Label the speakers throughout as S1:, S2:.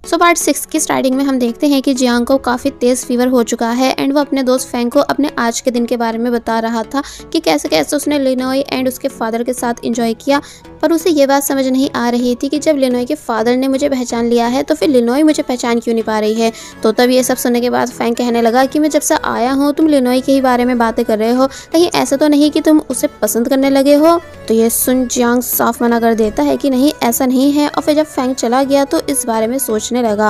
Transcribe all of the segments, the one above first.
S1: So part 6 की starting में हम देखते हैं कि जियांग को काफ़ी तेज़ फीवर हो चुका है एंड वो अपने दोस्त फैंग को अपने आज के दिन के बारे में बता रहा था कि कैसे कैसे उसने लिनोई एंड उसके फादर के साथ एंजॉय किया। पर उसे ये बात समझ नहीं आ रही थी कि जब लिनोई के फादर ने मुझे पहचान लिया है तो फिर लिनोई मुझे पहचान क्यों नहीं पा रही है। तो तब ये सब सुनने के बाद फैंग कहने लगा कि मैं जब से आया हूँ तुम लिनोई के ही बारे में बातें कर रहे हो, कहीं ऐसा तो नहीं कि तुम उसे पसंद करने लगे हो। तो ये सुन जियांग साफ मना कर देता है कि नहीं ऐसा नहीं है, और फिर जब फैंग चला गया तो इस बारे में सोचने लगा।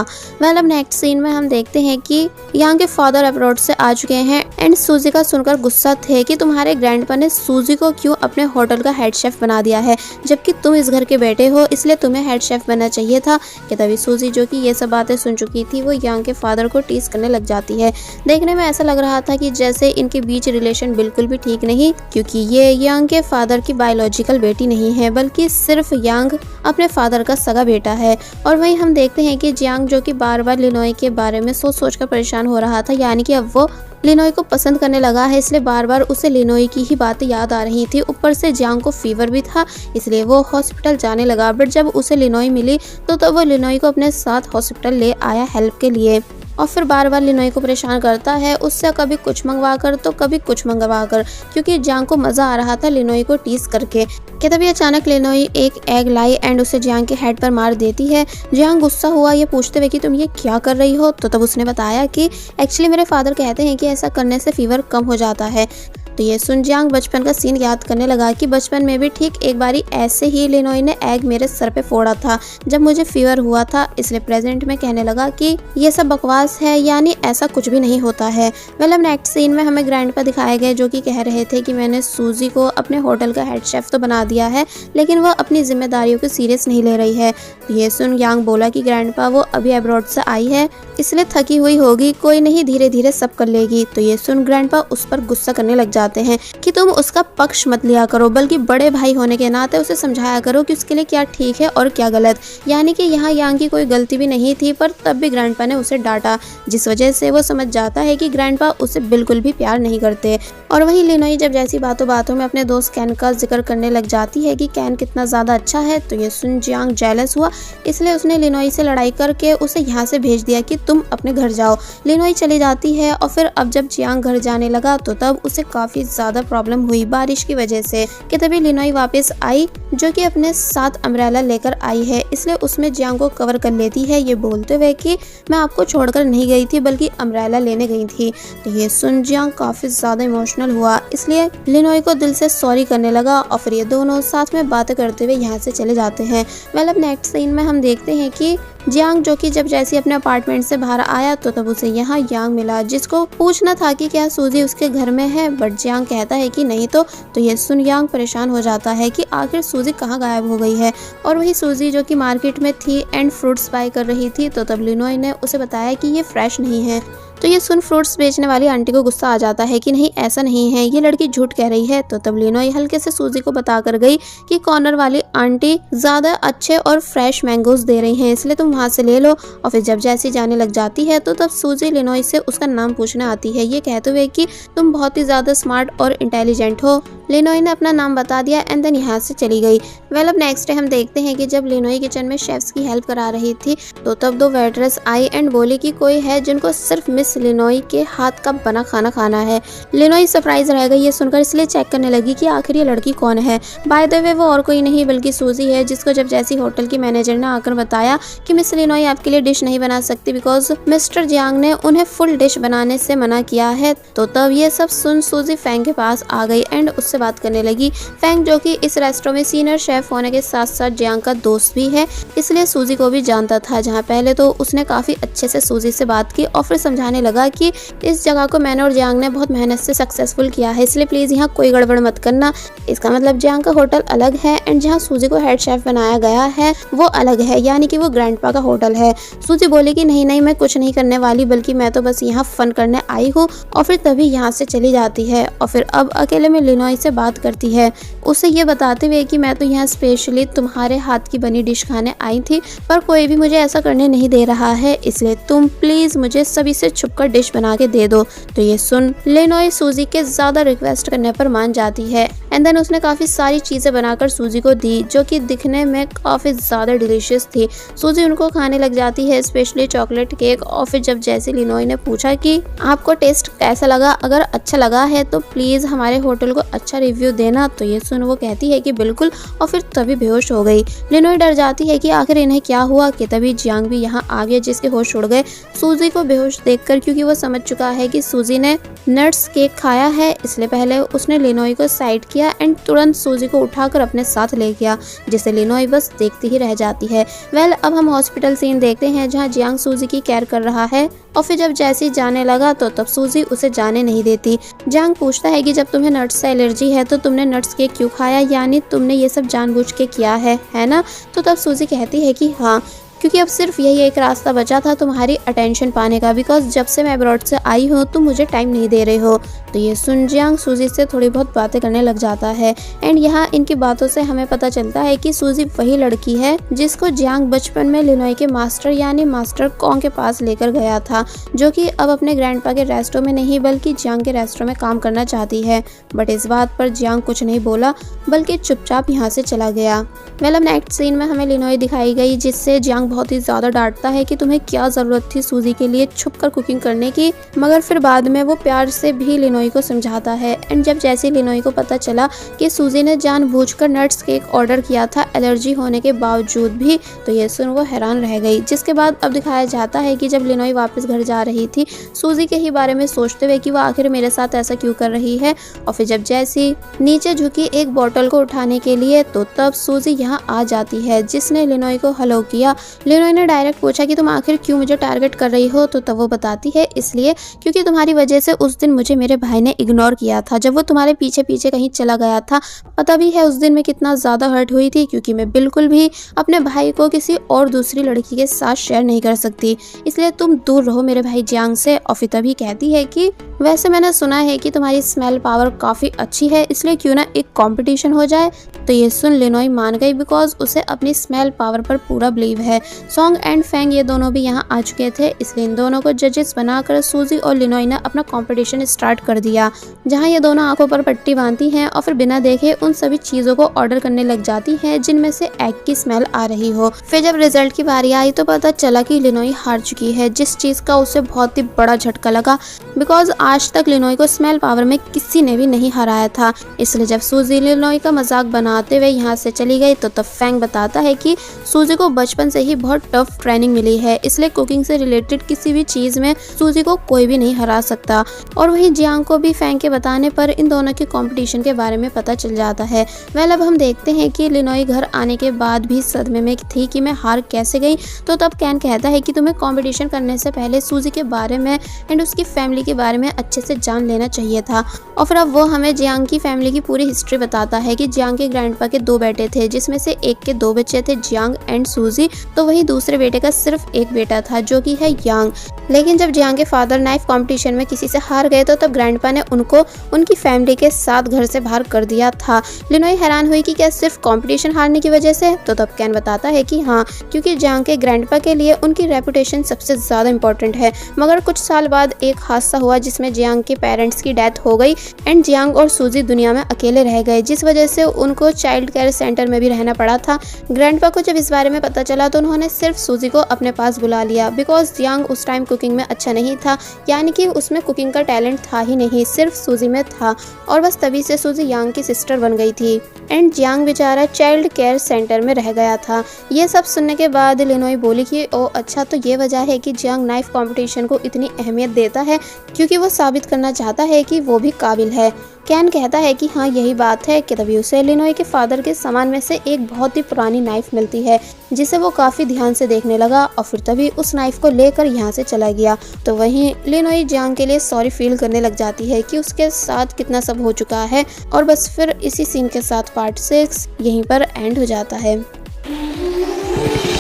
S1: अब नेक्स्ट सीन में हम देखते हैं कि यांग के फादर अब्रॉड से आ चुके हैं एंड सूजी का सुनकर गुस्सा थे कि तुम्हारे ग्रैंडपा ने सूजी को क्यों अपने होटल का हेड शेफ बना दिया है, जबकि तुम इस घर के बेटे हो इसलिए तुम्हें हेड शेफ बनना चाहिए था। कि तभी सूजी जो कि ये सब बातें सुन चुकी थी वो यांग के फादर को टीज करने लग जाती है। देखने में ऐसा लग रहा था कि जैसे इनके बीच रिलेशन बिल्कुल भी ठीक नहीं, क्योंकि ये यांग के फादर की बायोलॉजिकल बेटी नहीं है बल्कि सिर्फ यांग अपने फादर का सगा बेटा है। और वहीं हम देखते हैं कि जियांग जो कि बार बार लिनोई के बारे में सोच कर परेशान हो रहा था, यानी कि अब वो लिनोई को पसंद करने लगा है, इसलिए बार बार उसे लिनोई की ही बातें याद आ रही थी। ऊपर से जियांग को फीवर भी था इसलिए वो हॉस्पिटल जाने लगा। बट जब उसे लिनोई मिली तो तब वो लिनोई को अपने साथ हॉस्पिटल ले आया हेल्प के लिए, और फिर बार बार लिनोई को परेशान करता है उससे कभी कुछ मंगवा कर तो कभी कुछ मंगवा कर, क्योंकि जियांग को मजा आ रहा था लिनोई को टीज करके। कि तभी अचानक लिनोई एक एग लाई एंड उसे जियांग के हेड पर मार देती है। जियांग गुस्सा हुआ ये पूछते हुए कि तुम ये क्या कर रही हो। तो तब उसने बताया कि एक्चुअली मेरे फादर कहते हैं कि ऐसा करने से फीवर कम हो जाता है। तो ये सुन जियांग बचपन का सीन याद करने लगा कि बचपन में भी ठीक एक बारी ऐसे ही लिनोई ने एग मेरे सर पे फोड़ा था जब मुझे फीवर हुआ था, इसलिए प्रेजेंट में कहने लगा कि ये सब बकवास है, यानी ऐसा कुछ भी नहीं होता है। मतलब नेक्स्ट सीन में हमें ग्रैंडपा दिखाए गए जो कि कह रहे थे कि मैंने सूजी को अपने होटल का हेड शेफ तो बना दिया है लेकिन वह अपनी जिम्मेदारियों को सीरियस नहीं ले रही है। तो ये सुन यांग बोला कि ग्रैंडपा वो अभी अब्रॉड से आई है इसलिए थकी हुई होगी, कोई नहीं धीरे धीरे सब कर लेगी। तो ये सुन ग्रैंडपा उस पर गुस्सा करने लग जाते हैं कि तुम उसका पक्ष मत लिया करो, बल्कि बड़े भाई होने के नाते उसे समझाया करो कि उसके लिए क्या ठीक है और क्या गलत। यानी कि यहाँ यांग की कोई गलती भी नहीं थी, पर तब भी ग्रैंडपा ने उसे डांटा, जिस वजह से वो समझ जाता है कि ग्रैंडपा उसे बिल्कुल भी प्यार नहीं करते। और वहीं लिनोई जब जैसी बातों बातों में अपने दोस्त कैन का जिक्र करने लग जाती है कि कैन कितना ज्यादा अच्छा है, तो ये सुन जियांग जेलस हुआ, इसलिए उसने लिनोई से लड़ाई करके उसे यहाँ से भेज दिया कि तुम अपने घर जाओ। लिनोई चली जाती है और फिर अब जब जियांग घर जाने लगा तो तब उसे काफी ज्यादा प्रॉब्लम हुई बारिश की वजह से। कि तभी लिनोई वापस आई जो कि अपने साथ अम्ब्रेला लेकर आई है, इसलिए उसमें जियांग को कवर कर लेती है ये बोलते हुए कि मैं आपको छोड़कर नहीं गई थी बल्कि अम्ब्रेला लेने गई थी। तो ये सुन जियांग काफी ज्यादा इमोशनल हुआ, इसलिए लिनोई को दिल से सॉरी करने लगा और फिर ये दोनों साथ में बातें करते हुए यहाँ से चले जाते हैं। अब नेक्स्ट सीन में हम देखते हैं कि जियांग जो कि जब जैसे अपने अपार्टमेंट से बाहर आया तो तब उसे यहाँ यांग मिला, जिसको पूछना था कि क्या सूजी उसके घर में है, बट जियांग कहता है कि नहीं। तो ये सुन यांग परेशान हो जाता है कि आखिर सूजी कहाँ गायब हो गई है। और वही सूजी जो कि मार्केट में थी एंड फ्रूट्स बाय कर रही थी, तो तब लिनोई ने उसे बताया कि ये फ्रेश नहीं है। तो ये सुन फ्रूट्स बेचने वाली आंटी को गुस्सा आ जाता है कि नहीं ऐसा नहीं है, ये लड़की झूठ कह रही है। तो तब लिनोई हल्के से सूजी को बता कर गई कि कॉर्नर वाली आंटी ज्यादा अच्छे और फ्रेश मैंगोज दे रही हैं, इसलिए तुम वहां से ले लो। और फिर जब जैसी जाने लग जाती है तो तब सूजी लिनोई से उसका नाम पूछने आती है, ये कहते हुए कि तुम बहुत ही ज्यादा स्मार्ट और इंटेलिजेंट हो। लिनोई ने अपना नाम बता दिया एंड देन यहाँ से चली गई। अब नेक्स्ट डे हम देखते हैं कि जब लिनोई किचन में शेफ्स की हेल्प करा रही थी तो तब दो वेटरेस आई एंड बोली कि कोई है जिनको सिर्फ मिस लिनोई के हाथ का बना खाना खाना है। लिनोई सरप्राइज रह गई ये सुनकर, इसलिए चेक करने लगी कि आखिर ये लड़की कौन है। बाय द वे वो और कोई नहीं बल्कि सूजी है, जिसको जब जैसी होटल की मैनेजर ने आकर बताया कि मिस लिनोई आपके लिए डिश नहीं बना सकती बिकॉज मिस्टर जियांग ने उन्हें फुल डिश बनाने से मना किया है। तो तब ये सब सुन सूजी फैंग के पास आ गई एंड उससे बात करने लगी। फैंग जो कि इस रेस्टोरेंट में सीनियर शेफ होने के साथ साथ जियांग का दोस्त भी है, इसलिए सूजी को भी जानता था। जहाँ पहले तो उसने काफी अच्छे से सूजी से बात की और फिर समझाने लगा कि इस जगह को मैंने और जियांग ने बहुत मेहनत से सक्सेसफुल किया है, इसलिए प्लीज यहाँ कोई गड़बड़ मत करना। इसका मतलब जियांग का होटल अलग है एंड जहाँ सूजी को हेड शेफ बनाया गया है वो अलग है, यानी कि वो ग्रैंडपा का होटल है। सूजी बोली कि नहीं नहीं मैं कुछ नहीं करने वाली, बल्कि मैं तो बस यहाँ फन करने आई हूँ। और फिर तभी यहाँ से चली जाती है और फिर अब अकेले में लिनोई से से बात करती है, उसे ये बताते हुए कि मैं तो यहाँ स्पेशली तुम्हारे हाथ की बनी डिश खाने आई थी, पर कोई भी मुझे ऐसा करने नहीं दे रहा है, इसलिए तुम प्लीज मुझे सभी से छुपकर डिश बना के दे दो। तो ये सुन लिनोई सूजी के ज्यादा रिक्वेस्ट करने पर मान जाती है एंड देन उसने काफी सारी चीजें बनाकर सूजी को दी जो कि दिखने में काफी ज्यादा डिलीशियस थी। सूजी उनको खाने लग जाती है, स्पेशली चॉकलेट केक। और फिर जब जैसे लिनोई ने पूछा कि आपको टेस्ट कैसा लगा, अगर अच्छा लगा है तो प्लीज हमारे होटल को अच्छा रिव्यू देना, तो ये सुन वो कहती है कि बिल्कुल, और फिर तभी बेहोश हो गई। लिनोई डर जाती है कि आखिर इन्हें क्या हुआ कि तभी जियांग भी यहाँ आ गया जिसके होश उड़ गए सूजी को बेहोश देखकर, क्योंकि वो समझ चुका है कि सूजी ने नट्स केक खाया है। इसलिए पहले उसने लिनोई को साइड किया एंड तुरंत सूजी को उठाकर अपने साथ ले गया, जिसे लिनोई बस देखती ही रह जाती है। वेल, अब हम हॉस्पिटल सीन देखते हैं जहाँ जियांग सूजी की केयर कर रहा है और फिर जब जैसी जाने लगा तो तब सूजी उसे जाने नहीं देती। जियांग पूछता है कि जब तुम्हें नट्स से एलर्जी है तो तुमने नट्स केक क्यों खाया, यानी तुमने ये सब जानबूझ के किया है ना? तो तब सूजी कहती है कि हाँ, क्योंकि अब सिर्फ यही एक रास्ता बचा था तुम्हारी अटेंशन पाने का, बिकॉज जब से मैं अब्रॉड से आई हूँ तुम मुझे टाइम नहीं दे रहे हो। तो ये सुन जियांग सूजी से थोड़ी बहुत बातें करने लग जाता है एंड यहाँ इनकी बातों से हमें पता चलता है कि सूजी वही लड़की है जिसको जियांग बचपन में लिनोई के मास्टर यानी मास्टर कॉन्ग के पास लेकर गया था, जो कि अब अपने ग्रैंडपा के रेस्टों में नहीं बल्कि जियांग के रेस्टों में काम करना चाहती है। बट इस बात पर जियांग कुछ नहीं बोला बल्कि चुपचाप यहाँ से चला गया। वेल, अब नेक्स्ट सीन में हमें लिनोई दिखाई गई जिससे जियांग बहुत ही ज्यादा डांटता है कि तुम्हें क्या जरूरत थी सूजी के लिए छुपकर कुकिंग करने की, मगर फिर बाद में वो प्यार से भी लिनोई को समझाता है। एंड जब जैसे लिनोई को पता चला कि सूजी ने जानबूझकर नट्स केक ऑर्डर किया था एलर्जी होने के बावजूद भी, तो ये सुन वो हैरान रह गई। जिसके बाद अब दिखाया जाता है कि जब लिनोई वापस घर जा रही थी सूजी के ही बारे में सोचते हुए कि वो आखिर मेरे साथ ऐसा क्यों कर रही है, और फिर जब जैसी नीचे झुकी एक बोतल को उठाने के लिए तो तब सूजी यहाँ आ जाती है जिसने लिनोई को हेलो किया। लिनोई ने डायरेक्ट पूछा कि तुम आखिर क्यों मुझे टारगेट कर रही हो, तो तब वो बताती है इसलिए क्योंकि तुम्हारी वजह से उस दिन मुझे मेरे भाई ने इग्नोर किया था जब वो तुम्हारे पीछे पीछे कहीं चला गया था। पता भी है उस दिन मैं कितना ज्यादा हर्ट हुई थी, क्योंकि मैं बिल्कुल भी अपने भाई को किसी और दूसरी लड़की के साथ शेयर नहीं कर सकती, इसलिए तुम दूर रहो मेरे भाई जियांग से। और फिर तभी कहती है कि वैसे मैंने सुना है कि तुम्हारी स्मेल पावर काफी अच्छी है, इसलिए क्यों ना एक कंपटीशन हो जाए। तो ये सुन लिनोई मान गई बिकॉज उसे अपनी स्मेल पावर पर पूरा बिलीव है। सॉन्ग एंड फैंग ये दोनों भी यहाँ आ चुके थे, इसलिए इन दोनों को जजेस बनाकर सूजी और लिनोई ने अपना कंपटीशन स्टार्ट कर दिया, जहाँ ये दोनों आंखों पर पट्टी बांधती हैं और फिर बिना देखे उन सभी चीजों को ऑर्डर करने लग जाती हैं जिनमें से एग की स्मेल आ रही हो। फिर जब रिजल्ट की बारी आई तो पता चला कि लिनोई हार चुकी है, जिस चीज का उसे बहुत ही बड़ा झटका लगा बिकॉज आज तक लिनोई को स्मेल पावर में किसी ने भी नहीं हराया था। इसलिए जब सूजी लिनोई का मजाक बनाते हुए यहाँ से चली गई तो तब फैंग बताता है कि सूजी को बचपन से ही बहुत टफ ट्रेनिंग मिली है, इसलिए कुकिंग से रिलेटेड किसी भी चीज में सूजी को कोई भी नहीं हरा सकता। और वहीं जियांग को भी फैंग के बताने पर इन दोनों के कंपटीशन के बारे में पता चल जाता है। वेल, अब हम देखते हैं कि लिनोई घर आने के बाद भी सदमे में थी कि मैं हार कैसे गई। तो तब कैन कहता है कि तुम्हें कंपटीशन करने से पहले सूजी के बारे में एंड उसकी फैमिली के बारे में अच्छे से जान लेना चाहिए था। और फिर अब वो हमें जियांग की फैमिली की पूरी हिस्ट्री बताता है कि जियांग के ग्रैंडपा के 2 बेटे थे, जिसमें से एक के 2 बच्चे थे जियांग एंड सूजी, तो वही दूसरे बेटे का सिर्फ एक बेटा था जो कि है यांग। लेकिन जब जियांग के फादर नाइफ कंपटीशन में किसी से हार गए तो तब ग्रैंडपा ने उनको उनकी फैमिली के साथ घर से बाहर कर दिया था। लिनोई हैरान हुई कि क्या सिर्फ कंपटीशन हारने की वजह से, तो तब कैन बताता है कि हाँ, क्योंकि जियांग के ग्रैंडपा के लिए उनकी रेपुटेशन सबसे ज्यादा इंपॉर्टेंट है। मगर कुछ साल बाद एक हादसा हुआ जिसमें जियांग के पेरेंट्स की डेथ हो गई एंड जियांग और सूजी दुनिया में अकेले रह गए, जिस वजह से उनको चाइल्ड केयर सेंटर में भी रहना पड़ा था। ग्रैंडपा को जब इस बारे में पता चला तो उन्होंने सिर्फ सूजी को अपने पास बुला लिया बिकॉज जियांग उस टाइम कुकिंग में अच्छा नहीं था, यानी कि उसमें कुकिंग का टैलेंट था ही नहीं, सिर्फ सूजी में था। और बस तभी से सूजी यांग की सिस्टर बन गई थी एंड जियांग बेचारा चाइल्ड केयर सेंटर में रह गया था। ये सब सुनने के बाद लिनोई बोली कि ओ अच्छा, तो ये वजह है कि जियांग नाइफ कंपटीशन को इतनी अहमियत देता है क्योंकि वो साबित करना चाहता है कि वो भी काबिल है। कैन कहता है कि हाँ यही बात है कि तभी उसे लिनोई के फादर के सामान में से एक बहुत ही पुरानी नाइफ मिलती है जिसे वो काफी ध्यान से देखने लगा और फिर तभी उस नाइफ को लेकर यहाँ से चला गया। तो वहीं लिनोई जियांग के लिए सॉरी फील करने लग जाती है कि उसके साथ कितना सब हो चुका है। और बस फिर इसी सीन के साथ पार्ट 6 यहीं पर एंड हो जाता है।